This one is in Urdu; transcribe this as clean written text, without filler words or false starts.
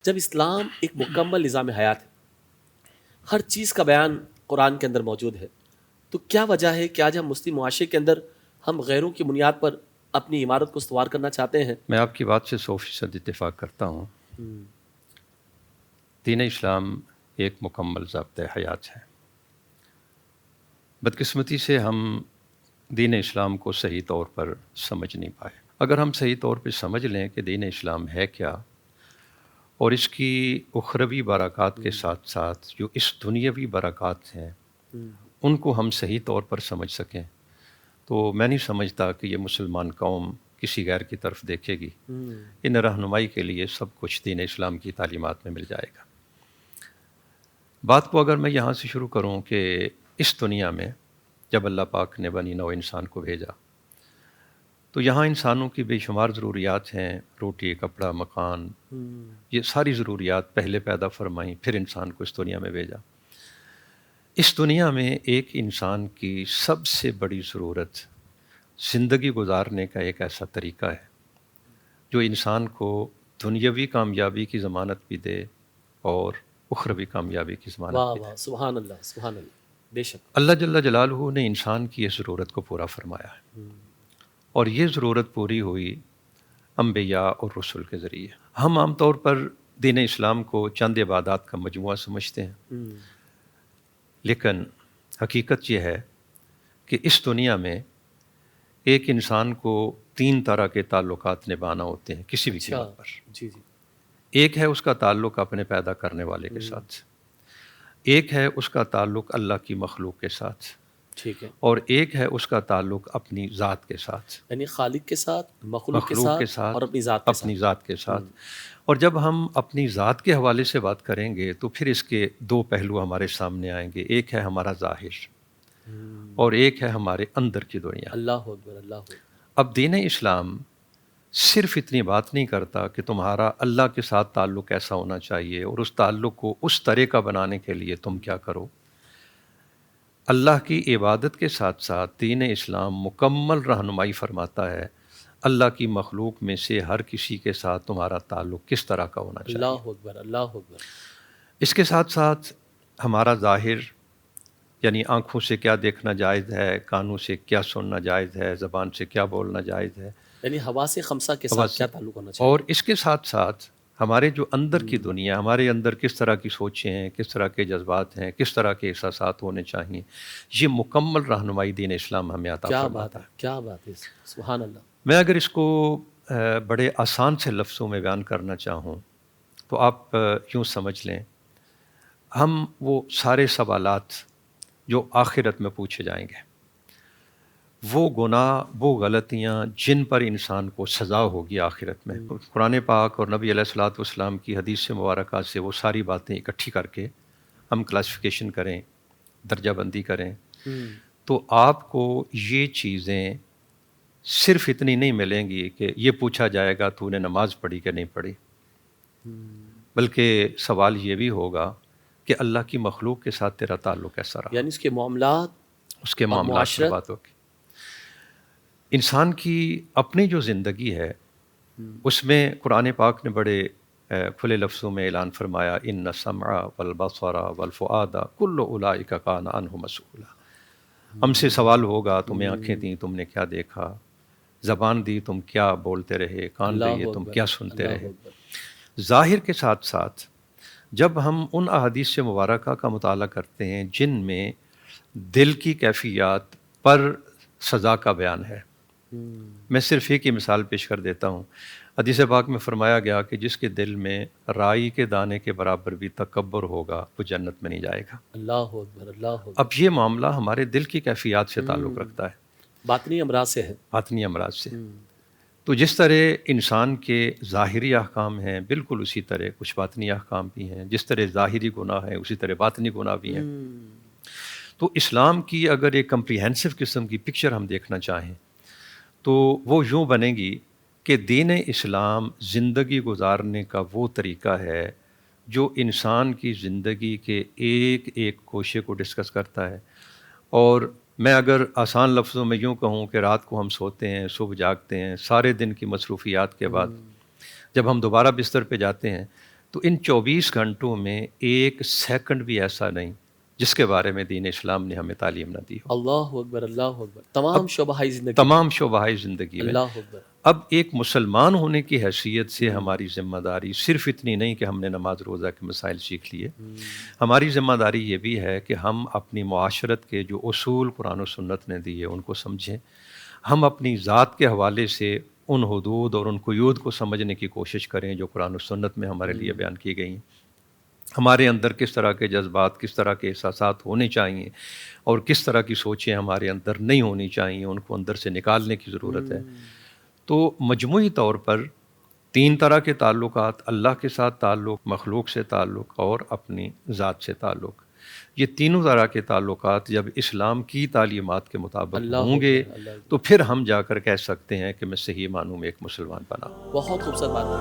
جب اسلام ایک مکمل نظام حیات ہے، ہر چیز کا بیان قرآن کے اندر موجود ہے، تو کیا وجہ ہے کہ آج ہم مسلم معاشرے کے اندر ہم غیروں کی بنیاد پر اپنی عمارت کو استوار کرنا چاہتے ہیں؟ میں آپ کی بات سے 100% اتفاق کرتا ہوں۔ دین اسلام ایک مکمل ضابطۂ حیات ہے۔ بدقسمتی سے ہم دین اسلام کو صحیح طور پر سمجھ نہیں پائے۔ اگر ہم صحیح طور پہ سمجھ لیں کہ دین اسلام ہے کیا اور اس کی اخروی برکات کے ساتھ ساتھ جو اس دنیاوی برکات ہیں ان کو ہم صحیح طور پر سمجھ سکیں تو میں نہیں سمجھتا کہ یہ مسلمان قوم کسی غیر کی طرف دیکھے گی۔ ان رہنمائی کے لیے سب کچھ دین اسلام کی تعلیمات میں مل جائے گا۔ بات کو اگر میں یہاں سے شروع کروں کہ اس دنیا میں جب اللہ پاک نے بنی نوع انسان کو بھیجا تو یہاں انسانوں کی بے شمار ضروریات ہیں، روٹی، کپڑا، مکان، یہ ساری ضروریات پہلے پیدا فرمائیں، پھر انسان کو اس دنیا میں بھیجا۔ اس دنیا میں ایک انسان کی سب سے بڑی ضرورت زندگی گزارنے کا ایک ایسا طریقہ ہے جو انسان کو دنیاوی کامیابی کی ضمانت بھی دے اور اخروی کامیابی کی ضمانت بھی دے۔ سبحان اللہ، سبحان اللہ، بے شک اللہ جل جلالہ نے انسان کی اس ضرورت کو پورا فرمایا ہے، اور یہ ضرورت پوری ہوئی انبیاء اور رسول کے ذریعے۔ ہم عام طور پر دین اسلام کو چند عبادات کا مجموعہ سمجھتے ہیں، لیکن حقیقت یہ ہے کہ اس دنیا میں ایک انسان کو 3 طرح کے تعلقات نبھانا ہوتے ہیں کسی بھی قیمت پر۔ جی ایک ہے اس کا تعلق اپنے پیدا کرنے والے کے ساتھ، ایک ہے اس کا تعلق اللہ کی مخلوق کے ساتھ، ٹھیک ہے، اور ایک ہے اس کا تعلق اپنی ذات کے ساتھ، یعنی خالق کے ساتھ، مخلوق کے ساتھ اور اپنی ذات کے ساتھ۔ اپنی ذات کے ساتھ۔ اور جب ہم اپنی ذات کے حوالے سے بات کریں گے تو پھر اس کے 2 پہلو ہمارے سامنے آئیں گے، ایک ہے ہمارا ظاہر اور ایک ہے ہمارے اندر کی دنیا۔ اللہ اکبر، اللہ اکبر۔ اب دین اسلام صرف اتنی بات نہیں کرتا کہ تمہارا اللہ کے ساتھ تعلق ایسا ہونا چاہیے اور اس تعلق کو اس طرح کا بنانے کے لیے تم کیا کرو۔ اللہ کی عبادت کے ساتھ ساتھ دین اسلام مکمل رہنمائی فرماتا ہے اللہ کی مخلوق میں سے ہر کسی کے ساتھ تمہارا تعلق کس طرح کا ہونا چاہیے۔ اللہ اکبر، اللہ اکبر۔ اس کے ساتھ ساتھ ہمارا ظاہر، یعنی آنکھوں سے کیا دیکھنا جائز ہے، کانوں سے کیا سننا جائز ہے، زبان سے کیا بولنا جائز ہے، یعنی حواس خمسہ کے ساتھ کیا تعلق ہونا چاہیے۔ اور اس کے ساتھ ساتھ ہمارے جو اندر کی دنیا، ہمارے اندر کس طرح کی سوچیں ہیں، کس طرح کے جذبات ہیں، کس طرح کے احساسات ہونے چاہیے، یہ مکمل رہنمائی دین اسلام ہمیں عطا فرماتا ہے۔ کیا بات ہے، سبحان اللہ۔ میں اگر اس کو بڑے آسان سے لفظوں میں بیان کرنا چاہوں تو آپ یوں سمجھ لیں، ہم وہ سارے سوالات جو آخرت میں پوچھے جائیں گے، وہ گناہ، وہ غلطیاں جن پر انسان کو سزا ہوگی آخرت میں، قرآن پاک اور نبی علیہ الصلوۃ والسلام کی حدیث مبارکہ سے وہ ساری باتیں اکٹھی کر کے ہم کلاسیفیکیشن کریں، درجہ بندی کریں، تو آپ کو یہ چیزیں صرف اتنی نہیں ملیں گی کہ یہ پوچھا جائے گا تو نے نماز پڑھی کہ نہیں پڑھی، بلکہ سوال یہ بھی ہوگا کہ اللہ کی مخلوق کے ساتھ تیرا تعلق کیسا رہا، یعنی اس کے معاملات کی بات ہوگی۔ انسان کی اپنی جو زندگی ہے اس میں قرآن پاک نے بڑے کھلے لفظوں میں اعلان فرمایا، ان السمع والبصر والفؤاد کل اولئک کان عنہ مسئولا۔ ہم سے سوال ہوگا، تمہیں آنکھیں دیں تم نے کیا دیکھا، زبان دی تم کیا بولتے رہے، کان دیے تم کیا سنتے رہے۔ ظاہر کے ساتھ ساتھ جب ہم ان احادیث مبارکہ کا مطالعہ کرتے ہیں جن میں دل کی کیفیات پر سزا کا بیان ہے، میں صرف ایک ہی مثال پیش کر دیتا ہوں۔ حدیث پاک میں فرمایا گیا کہ جس کے دل میں رائی کے دانے کے برابر بھی تکبر ہوگا وہ جنت میں نہیں جائے گا۔ اللہ اکبر، اللہ اکبر۔ اب یہ معاملہ ہمارے دل کی کیفیات سے تعلق رکھتا ہے، باطنی امراض سے ہے، باطنی امراض سے۔ تو جس طرح انسان کے ظاہری احکام ہیں بالکل اسی طرح کچھ باطنی احکام بھی ہیں، جس طرح ظاہری گناہ ہیں اسی طرح باطنی گناہ بھی ہیں۔ تو اسلام کی اگر ایک کمپریہنسو قسم کی پکچر ہم دیکھنا چاہیں تو وہ یوں بنے گی کہ دین اسلام زندگی گزارنے کا وہ طریقہ ہے جو انسان کی زندگی کے ایک ایک گوشے کو ڈسکس کرتا ہے۔ اور میں اگر آسان لفظوں میں یوں کہوں کہ رات کو ہم سوتے ہیں، صبح جاگتے ہیں، سارے دن کی مصروفیات کے بعد جب ہم دوبارہ بستر پہ جاتے ہیں تو ان 24 گھنٹوں میں ایک سیکنڈ بھی ایسا نہیں جس کے بارے میں دین اسلام نے ہمیں تعلیم نہ دی ہو. اللہ اکبر، اللہ اکبر. تمام شعبہ زندگی، تمام شعبہ زندگی میں. اللہ اکبر. اب ایک مسلمان ہونے کی حیثیت سے ہماری ذمہ داری صرف اتنی نہیں کہ ہم نے نماز روزہ کے مسائل سیکھ لیے. ہماری ذمہ داری یہ بھی ہے کہ ہم اپنی معاشرت کے جو اصول قرآن و سنت نے دیے ان کو سمجھیں. ہم اپنی ذات کے حوالے سے ان حدود اور ان قیود کو سمجھنے کی کوشش کریں جو قرآن و سنت میں ہمارے لیے بیان کی گئی ہیں. ہمارے اندر کس طرح کے جذبات، کس طرح کے احساسات ہونے چاہیے اور کس طرح کی سوچیں ہمارے اندر نہیں ہونی چاہیے، ان کو اندر سے نکالنے کی ضرورت ہے. تو مجموعی طور پر 3 طرح کے تعلقات، اللہ کے ساتھ تعلق، مخلوق سے تعلق اور اپنی ذات سے تعلق، یہ تینوں طرح کے تعلقات جب اسلام کی تعلیمات کے مطابق ہوں گے تو پھر ہم جا کر کہہ سکتے ہیں کہ میں صحیح معنوں میں ایک مسلمان بنا. بہت خوبصورت بات ہے.